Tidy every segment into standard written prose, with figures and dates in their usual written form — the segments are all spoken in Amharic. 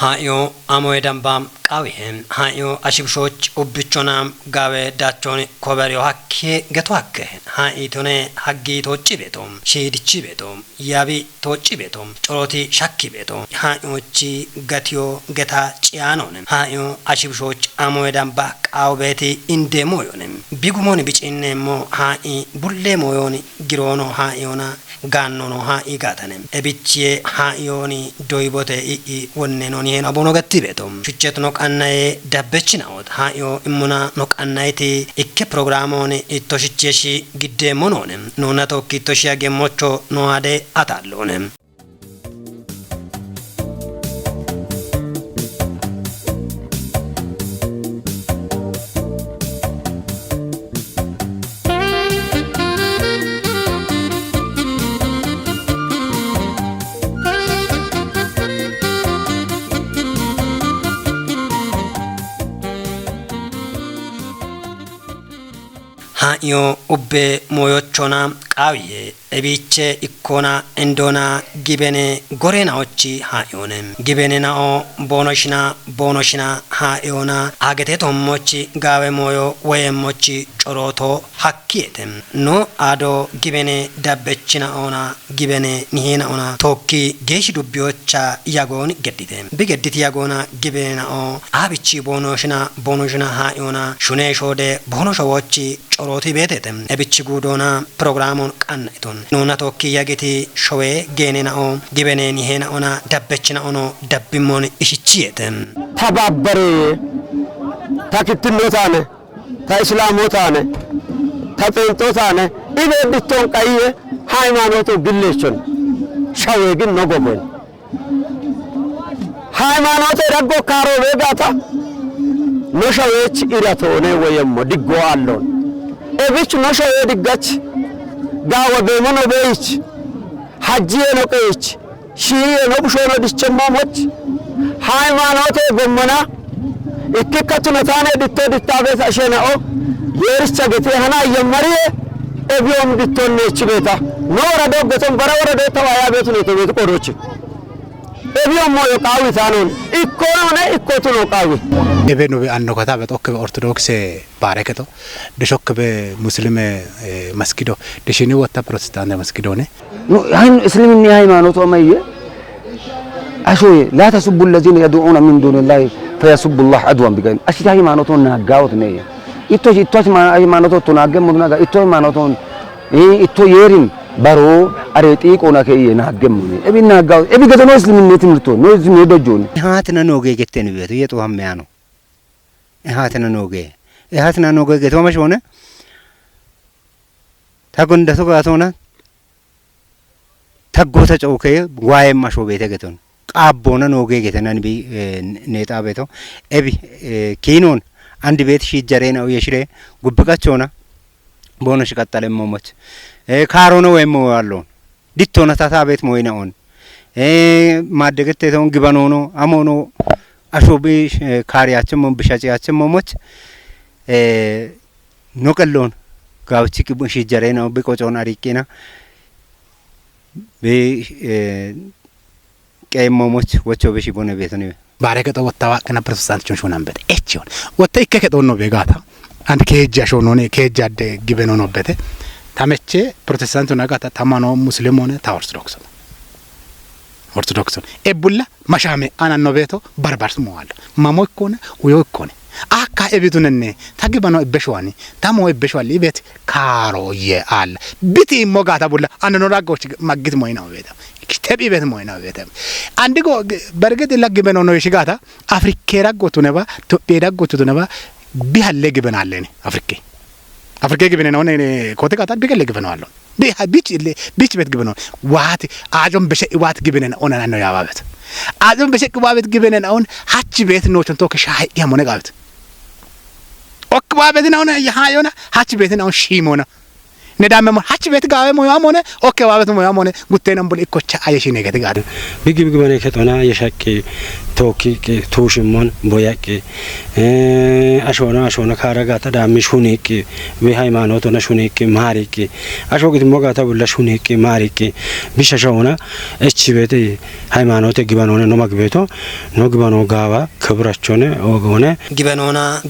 ሃዮ አሞይ ደምባም ቃዊህን ሃዮ አሽብሾች ኡብቾናም ጋዌ ዳቾን ኮበሪዮ ሀኬ ገቶ ሀከህን ሃኢቶኔ ሀጊ ቶጭ ቤቶም ሺድቺ ቤቶም ያቢ ቶጭ ቤቶም ጮሮቲ ሻኪ ቤቶም ሃዮቺ ገትዮ ገታ ጭያኖንም ሃዮ አሽብሾች አሞይ ደምባ ቃው ቤቲ እንደ ሞዮንም ቢጉሞን ቢጭኔሞ ሃኢ ቡሌ ሞዮን ጊሮኖ ሃዮና ጋኖኖ ሃኢ ጋተንም እብቺዬ ሃዮኒ ዶይቦቴ ኢ ወኔኖን ይሄን አቦኖ ገቲ ቤቶም ቹቸት ኖ ቀናዬ ዳበችናውት ሃዮ እሙና ኖ ቀናይቲ ኢኬ ፕሮግራሞን ኢቶሽቼሺ ግዴ ሞኖንም ኖናቶ ኪቶሺ ያገሞቾ ኖአዴ አታሎንም ሃዮ ኡቤ ሞዮቾና ቃዊዬ እቢቼ ኢኮና እንዶና ጊቤኔ ጎሬናዎቺ ሃዮንም ጊቤኔናኦ ቦኖሽና ሃዮና አገቴ ቶሞቺ ጋዌ ሞዮ ወየሞቺ ጮሮቶ ሀኪየትም ኖ አዶ ጊቤኔ ዳበችናኦና ጊቤኔ ኒሄናኦና ቶኪ ጌሽ ዱቢዮቻ ያጎን ገዲቴም ቢገዲት ያጎና ጊቤኔናኦ አብቺ ቦኖሽና ሃዮና ሹኔ ሾዴ ቦኖሾዎቺ ጮሮቲ ቤቴትም እብቺ ጉዶና ፕሮግራሙን ቀናይቶን ኖና ቶኪ ያጌቲ ሾዌ ጌኔናኦ ጊቤኔን ይሄናኦና ዳበችናኦኖ ዳቢሞን እሽቺየትም ተባበሬ ታክትሎታነ ታእስላሞታነ ታጴንጦታነ ኢቤድቶን ቀየ ሃይማኖቱ ግሌቾን ሾዌ ግን ነጎቦን ሃይማኖቴ ረጎ ካሮ ቤጋታ ኖሾዌች ኢራቶኔ ወየሞ ድጎ አሎን እብች ኖሾዌ ድጋች ጋወ በመኖ በይች ሐጂዬ ነው ቀይች ሺዬ ነው ብሾኖ ዲቸሞሞች ሃይማኖቴ ጎመና ኢክከቱ ነታኔ ዲቶ ዲታቤት አሸናኦ የርቻ ገቴ ሀና የመሪዬ እቢዮም ዲቶኔች ቤታ ኖራ ዶገቶን በረወረ ዶተዋያ ቤቱ ነው ተቤት ቆሮች እቢዮም ሞዮ ቃዊ ታኖን ኢኮኖነ ኢኮቱ ነው ቃዊ ኤቤኑ አንኖከታ በጦክ ኦርቶዶክስ ባረከቶ ደሾክ በሙስሊም መስጊዶ ደሽኒ ወጣ ፕሮቴስታንት መስጊዶ ነ ሃይን እስልምና ሃይማኖት ወመየ አሾይ لا تسبوا الذين يدعون من دون الله فيسبوا الله عدوا بغير اشي ሃይማኖቱን ናጋውት ነ ኢቶች ሃይማኖቱ ተናገም ሙናጋ ኢቶ ሃይማኖቱን ኢቶ የሪም ባሮ አሬጢ ቆና ከየ ናገም እቢ ናጋው እቢ ገተኖ እስልምና ትምርቶ ነው ዝም ይደጆን ሃተና ኖጌ ገተን ቤት የጦሃሚያ ነው ሃተና ኖጌ ገቶማሽ ሆነ ታጎንደቶ ጋቶና ታጎተ ጨውከ ዋይማሾ ቤተ ገቶን ቃቦና ኖጌ ገተናን ቢ ኔጣ ቤቶ እቢ ኪኖን አንድ ቤት ሺጀሬ ነው የሽሬ ጉብቃቸውና ቦነሽ ቀጣለ ሞሞች ካሮነ ወይም ያለው ዲቶና ታታ ቤት ሞይናውን ማደገተውን ግባኖኖ አሞኖ አሾቢ ካሪያችን ሞም ብሻጪያችን ሞሞች ኖቀሎን ጋውቺ ኪቡን ሺጀሬ ነው ቢቆጮና ሪቂና ቢ ቀይሞሞች ወቾ በሺ ቦነ ቤት ነው ባረከቶ ወጣዋ ከና ፕሮቴስታንቶች ሆናን በደ እቺውን ወጣ ይከከዶ ነው ቤጋታ አንድ ከሄጃ ሾኖ ነው ከሄጃ ደ ግበኖ ነው በተ ታመቼ ፕሮቴስታንቱ ናጋታ ታማኖ ሙስሊም ሆነ ኦርቶዶክስ ኤቡላ ማሻሜ አናኖ ቤቶ ባርባርስ ሞዋል ማሞይ ኮነ ወዮ ኮነ አካ ኤቢቱንኔ ታግባኖ እበሽዋኒ ታሞ እበሽዋሊ ቤት ካሮዬ አለ ቢቲ ሞጋታ ቡላ አንኖ ራጎች ማግት ሞይናው ቤታ ክተቢ ቤት ሞይናው ቤታ አንዲጎ በርግጥ ለግበኖ ነው ይሽጋታ አፍሪካ ራጎቱ ነባ ኢትዮጵያ ራጎቱ ነባ ቢያለ ግበናለኔ አፍሪካ ግበና ነው እኔ ኮተቃታ ቢገለ ግበናው አለው ቢች ቤት ግበናው ዋት አጆም በሸ ዋት ግበና ኦናና ነው ያባበት አጆም በሸ ቅባበት ግበና አሁን ሀች ቤት ነው ተንቶ ከሻይ ያሞነ ጋበት ኦክባበት ነው ያሃዮና ሀች ቤት ነው ሺሞና ነዳመሞ ሀች ቤት ጋwe ሞያ ሞነ ኦኬ ባበት ሞያ ሞነ ጉቴናም ቡል ኢኮቻ አየሽ ነገት ጋር ቢግብ ግበና ከተና የሻቂ توكي توشمون بوياكي أشونا كارغاتا دامي شونيكي بهايمانوتنا شونيكي ماريكي أشوكي موغاتا ولا شونيكي ماريكي بيشاشونا اتشبيتي هايمانوتي جبانونا نوماغبيتو نوغبانو غاوا كبراتشونه اوغونه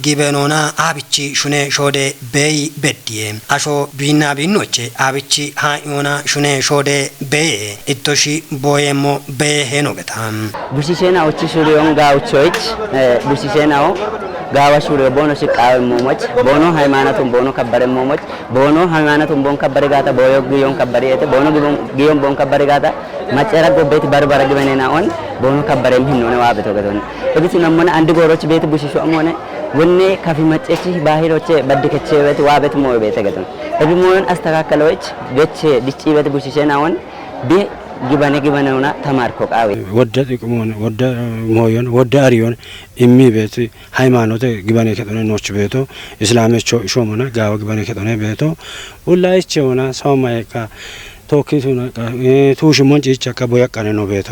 جبانونا أبيتشي شوني شودي بي بديه أشو بينا بينوچه أبيتشي هايونا شوني شودي بي إتوشي بويمو بي هنوغتام بوشيشينا أوتشي شوريون غاوچويچ بوشيشينا gawa shure bono shikawe momoch bono haymanatum bono kabbare momoch bono haymanatum bon kabbare gata boyo giyon kabbare ete bono giyon bon kabbare gata machera gobbeti barbara gibenena on bono kabbare hinnone wabeto gadon ebiti namone andi goroch beti bushisho amone wonne kafi machechi bahiroche baddikeche beti wabet mo beti gadon ebi mon astakakaloch beche dichi beti bushishena on be gibane una tamarko qawe ወደ ጥቅሙን ወደ ሞዮን ወደ አሪዮን የሚቤት ሃይማኖት ግባኔ ከተነ ኖች ቤቶ እስላሜቾ ሾመና ጋው ግባኔ ከተነ ቤቶ ሁላይቸውና ሰማይካ ቶኪቱና ቱሽሞን ጭቻካ ቦያቃነ ነው ቤቶ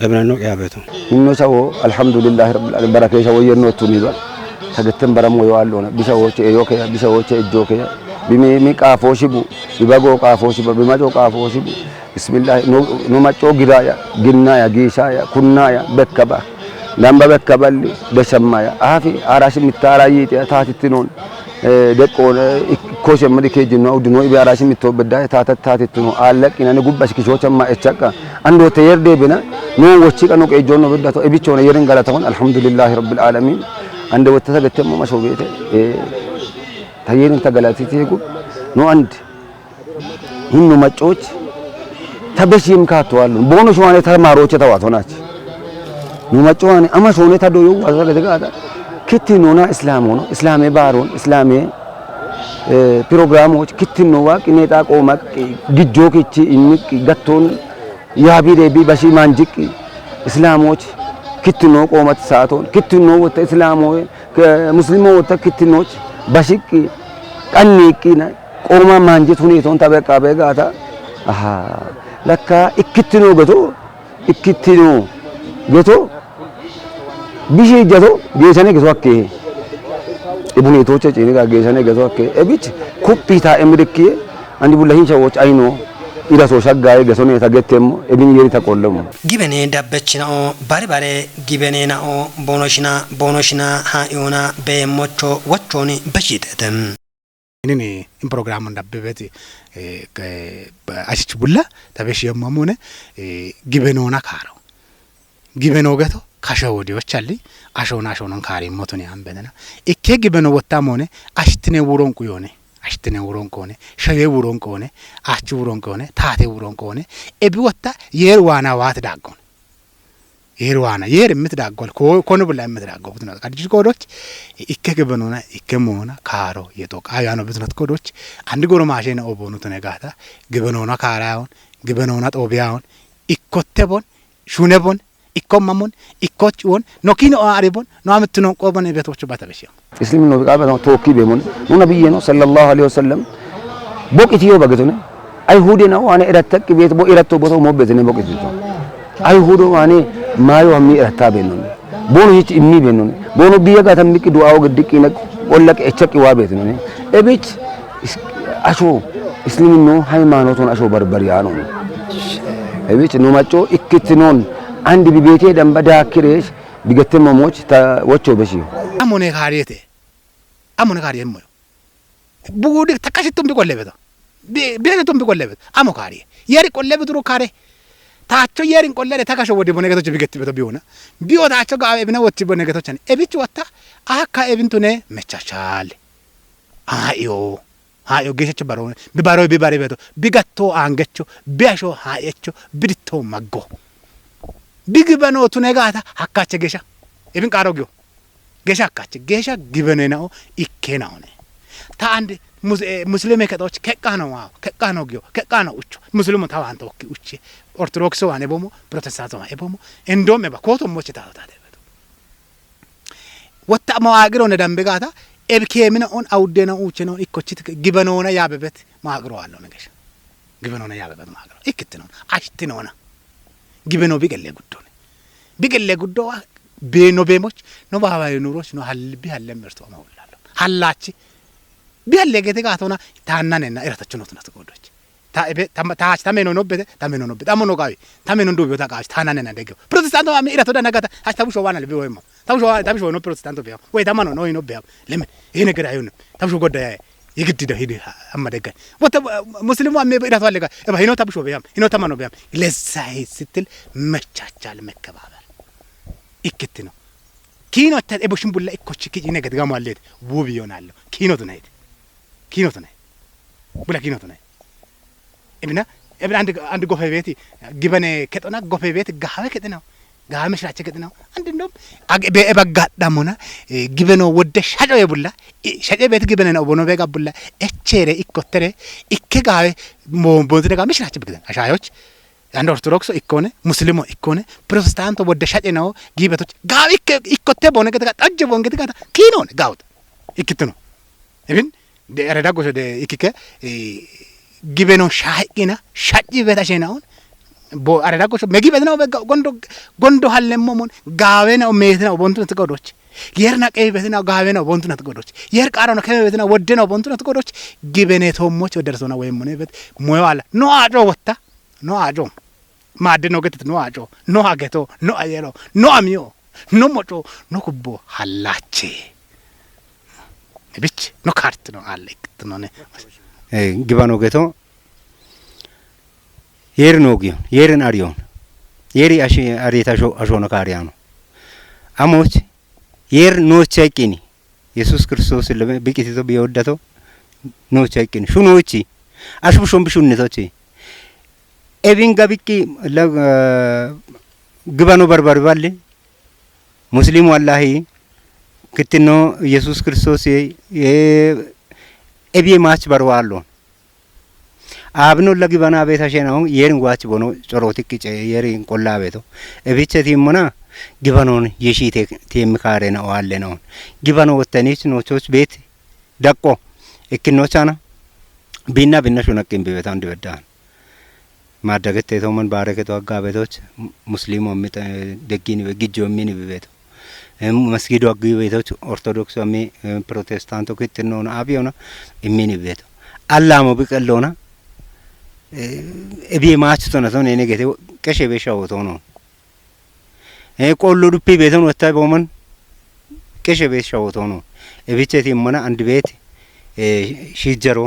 እብነኖ ያ ቤቶ እነሰው አልহামዱሊላህ ረብል ዓለሚን በረከሻ ወየኖቱ ሚባ ተገተን በረሞ ይዋሉና ቢሰዎች ኤዮከ ቢሰዎች እጆከ ቢሜሚ ቃፎሽቡ ቢባጎ ቃፎሽቡ ቢማጆ ቃፎሽቡ bismillah no macho gidaya ginnaya gishaya kunnaya bekkaba lamba bekkaballi beshamaya afi arash mitara yiti tatitinon deqon koshe medike jinno udno ibi arash mitto bedaya tatitino alaqina ne gubbash kishochama echaka ando teyerde bina no wochi kanu qejonno bedato ebichone yerin galataon alhamdulillah rabbil alamin ande wotta gatemmo masho bete tayerin tagalatiti gub no and hinno machoch ተበሽም ካቷል ቦኖ ሾዋኔ ተማሮች ተዋቶናች ኑማጮዋኔ አማሾኔ ታዶዩ አዘለደጋዳ ክትኖና እስላሞኖ እስላሜ ባሮን እስላሜ ፕሮግራሞች ክትኖ ዋቅኔታ ቆማቅ ግጆክቺ ኢንቅ ገቶን ያቢሬቢ በሺ ማንጂቅ እስላሞች ክትኖ ቆመት ሳቶን ክትኖ ወተ እስላሞ ሙስሊሞ ወተ ክትኖች በሽቅ ቀኒቂና ቆማ ማንጂት ሁኔታውን ተበቃ በጋታ አሃ ለካ እክትኖ ገቶ ቢሺ ጀቶ ጌሰኔ ገቶ አከ ኢቡኔቶች ጨኔ ጌሰኔ ገቶ አከ እቢች ኩፒታ እምድክ አንዲ ቡላሂን ሰዎች አይኖ ኢራሶ ሸጋይ ገሶኔ ተገተሞ እቢን የሪ ተቆለሙ ጊበኔ ዳበችናኦ ባሪባሬ ጊበኔናኦ ቦኖሽና ሃኢዮና በየሞቾ ወቾኒ በሽተተም ini in program ndabbebeti asichi bulla tabeshi yamamune gibenona karo gibeno gato kashawodiyoch alli ashonon kari motoni ambenena ikke gibeno wottamone ashtine wuron kone shawe wuron kone achi wuron kone taate wuron kone ebi wotta yer wana wat dagon yerwana yer mitdagol kono bulla mitdagol butna kadij kodoch ikke gebenona ikke mona karo yetok ayano bitnat kodoch andi goro mashena obonu tenegata gebenona karaon gebenona tobiaon ikkotebon shunebon ikkomamon ikkochwon nokino aribon no amitno qobon betoch batabesha እስልምና በቃ ተወኪ በመን ነው ነብዩ ነው ሰለላሁ ዐለይሂ ወሰለም ቦቅቲዮ በገተነ አይሁድ ነው አነ እረተክ ቤት ቦ እረቶ ቦቶ ሞበት ነው ቦቅቲዮ አይሁድ አነ ማዮ አሚ እረታ በነን ቦኑ ይች እሚ በነን ቦኑ ቢያ ጋር ተምቂ ዱአው ግድቂ ነው ወለቀ እቸቂ ዋ ቤት ነው እቢች አሾ እስልምና ሃይማኖቱን አሾ በርበሪያ ነው እቢች ነው ማጮ እክትኖን አንድ ቢቤቴ ደንበዳ ክሬሽ ቢገተመሞች ወቾ በሺው amone kariye moyo bugudi takashitum bi kollebeta biretum bi kollebet amo kariye yeri kollebetu ro kare taacho yerin kollere takasho wodi bonegeto bigettibeto biona biyo taacho gaabe bina wotti bonegeto chani ebichi watta aka ebintune mechachale hayo geshecho barone bi bare beto bigatto angecho biasho hayecho biditto maggo bigibano tunegata hakkache gesha ebin qarogyo gesha kache gesha gibenenao ikkenaone ta ande muslime ketoch kekano gyo kekano ucho muslimu tawanto okki uchi orthodoxo ane bomo protestanto ane bomo endome ba koto mochi ta debeto watta maagiro ne dambegata ebkemina on awdena ucheno ikkochit gibenona yabebet maagiro allo ne gesha gibenona yabebet maagiro ikkitino ashtinona gibeno bigelle guddo ቤኖ ቤሞች ነው ባባይ ኑሮች ነው ሀልቢ ሀለ ምርቶ ማውላለሁ ሀላቺ ቢያለ ገተ ጋቶና ታናነና እራታቸው ነው ተቆዶች ታች ታሜኖ ነው በተ ታሜኖ ነው በጣም ነው ጋዊ ታሜኖ እንደው ቢወጣ ጋች ታናነና ደገው ፕሮቴስታንቶ አሜ እራቶ ደናጋታ አስታውሾ ዋናል ቢወይማ ታውሾ ነው ፕሮቴስታንቶ ቢያ ወይ ታማኖ ነው ነው ቢያ ለምን ይሄ ነገር አይሆንም ታውሾ ጎዳያ የግድ ነው ሄደ አማደጋኝ ወተ ሙስሊሙ አሜ እራቶ አለጋ ሄኖ ታውሾ ቢያም ሄኖ ታማኖ ቢያም ለዛይ ስትል መቻቻል መከባበር ይክት ነው ኪኖ ተጠቦሽን ቡላ እኮች ኪ ነገር ጋማለት ውብ ይሆናል ኪኖ ተናይት ኪኖት ነይ ቡላ ኪኖት ነይ እብና አንድ ጎፈ ቤት ግበኔ ከጠና ጎፈ ቤት ጋሃበ ከጠናው ጋሃ መስራቸ ከጠናው አንድ እንደም በጋዳሞና ግበኖ ወደ ሻጨው የቡላ ሻጨ ቤት ግበኔ ነው ቦኖ በጋ ቡላ እቸሬ ኢኮተሬ ኢከጋዌ ሞቦንት ደጋ መስራቸ በገደ አሻዮች አንድ ኦርቶዶክስ ኢኮነ ሙስሊሞ ኢኮነ ፕሮቴስታንቶ ወደ ሻጨ ነው ግበቶች ጋዊ ኢኮተ ቦነ ገደ ጠጅ ቦን ገደ ኪኖ ጋውት ኢክት ነው እብን ረዳ ጎሶ ደ ኢኪከ ጊቤኖ ሻይና ሻጪ በታሸናውን ቦ አረዳ ጎሶ መጊበት ነው ጎንዶ ሀለሞሞን ጋዌ ነው ሜት ነው ቦንቱ ተቆዶች የርና ቀይ በት ነው ጋዌ ነው ቦንቱ ተቆዶች የር ቃሮ ነው ከበት ነው ወደ ነው ቦንቱ ተቆዶች ጊቤኔ ቶሞች ወደርሶና ወይ ሞኔ በት ሞያላ ኖ አጆ ወጣ ኖ አጆ ማድ ነው ገት ኖ አጆ ኖ አገቶ ኖ አየሮ ኖ አሚዮ ኖ ሞጮ ኖ ኩቦ ሀላቼ ብቻ ነው ካርት ነው አለ ነው ግባኖ ገቶ የር ነው ግን የርን አሪዮን የሪ አሪታሾ አሾነ ካሪያ ነው አሞች የር ኖች አይቂኒ ኢየሱስ ክርስቶስ ለብቂቲቶ ቢወደቶ ኖች አይቂኒ ሹኖቺ አሽቡሾም ብሹነቶቺ ኤቪን ጋቢቂ ግባኖ በርበር ባለ ሙስሊሙ አላሂ ክትኖ ኢየሱስ ክርስቶስ ኤቢ ማች በርዋሎ አብኖ ለግባና ቤታሸናው የርን ዋች ቦኖ ጮሮቲክ የርን ቆላ ቤቶ እቢቸቲ ሞና ግባኖን የሺቴ ቴምካሬ ነው አለ ነው ግባኖ ወተኒች ኖቾች ቤት ደቆ እክኖቻና ቢና ቢናሹ ነቅም ቤታ አንድ በዳን ማደገት ተቶመን ባረከቶ አጋቤቶች ሙስሊሙ ደጊኒ በግጆ ሚኒ ቤቶ መስጊዱ አግቢ ቤቶች ኦርቶዶክስ አሜ ፕሮቴስታንቶ ክትነውና አብዮና እሚኒ ቤቶ አላሞ ቢቀለውና እቢ ማች ተነተው ነኔ ገቴ ቀሼ በሻው ተው ነው ቆሎ ዱፒ ቤተን ወጣ ቦመን ቀሼ በሻው ተው ነው እቢቸቲ መና አንድ ቤት ሺጀሮ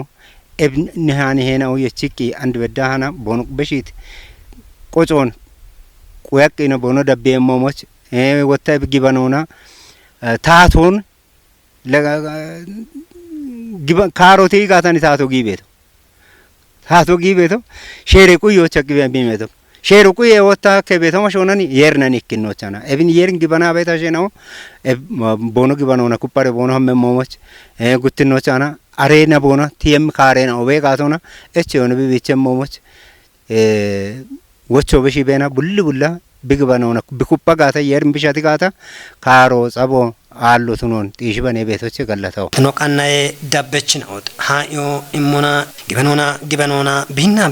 እብንሃኒ ሄናው የቺቂ አንድ በዳሃና ቦኑ በሺት ቆጮን ቆያቂነ ቦኑ ደቤ ሞሞች ወጣ ቢጊባኖና ታቶን ለጊባ ካሮቴ ጋታኒ ታቶ ጊቤቶ ታቶ ጊቤቶ ሼሬ ቁዮች አግቢ ቢሜቶ ሼሩ ቁዬ ወጣ ከቤቶ ማሾናኒ የርነኒ ክኖቻና እብን የርን ጊባና ቤታሸናው ቦኑ ጊባኖና ኩፓሬ ቦኑ ሀመ ሞሞች ጉትኖቻና አሬና ቦና ቲም ካሬና ኦቤጋቶና እቺ ሆነ ቢቢቸ ሞሞች ወቾ በሺ ቤና ቡልቡላ ቢግባኖና ቢኩፓ ጋታ የርን ቢሻቲ ጋታ ካሮ ጸቦ አሉቱኖን ጢሽበኔ ቤቶች ገለታው ኖቃናዬ ዳበችን አውጥ ሃዮ ኢሞና ጊበኖና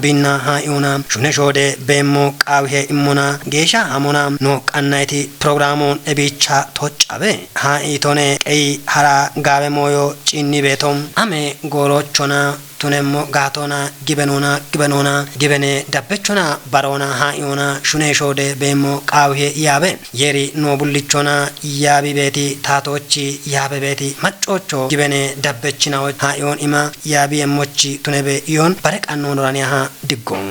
ቢና ሃዮና ሹነሾደ በሞ ቃውሄ ኢሞና ጌሻ አሞና ኖቃናይቲ ፕሮግራሙን እቢቻ ቶጫበ ሃይቶኔ ቀይ ሀራ ጋበ ሞዮ ጪኒ ቤቶም አሜ ጎሮቾና ቱነሞ ጋቶና ጊበኖና ጊበኔ ዳበቾና ባሮና ሃዮና ሹነሾደ በሞ ቃውሄ ያበ የሪ ኖቡልቾና ያቢ ቤቲ ታቶች ያበቤቲ ማጮቾ ጊበኔ ዳበችናው ሃዮን ኢማ ያቢ የሞች ቱነቤ ዮን በረቃኖ ኖራኒያ ድጎም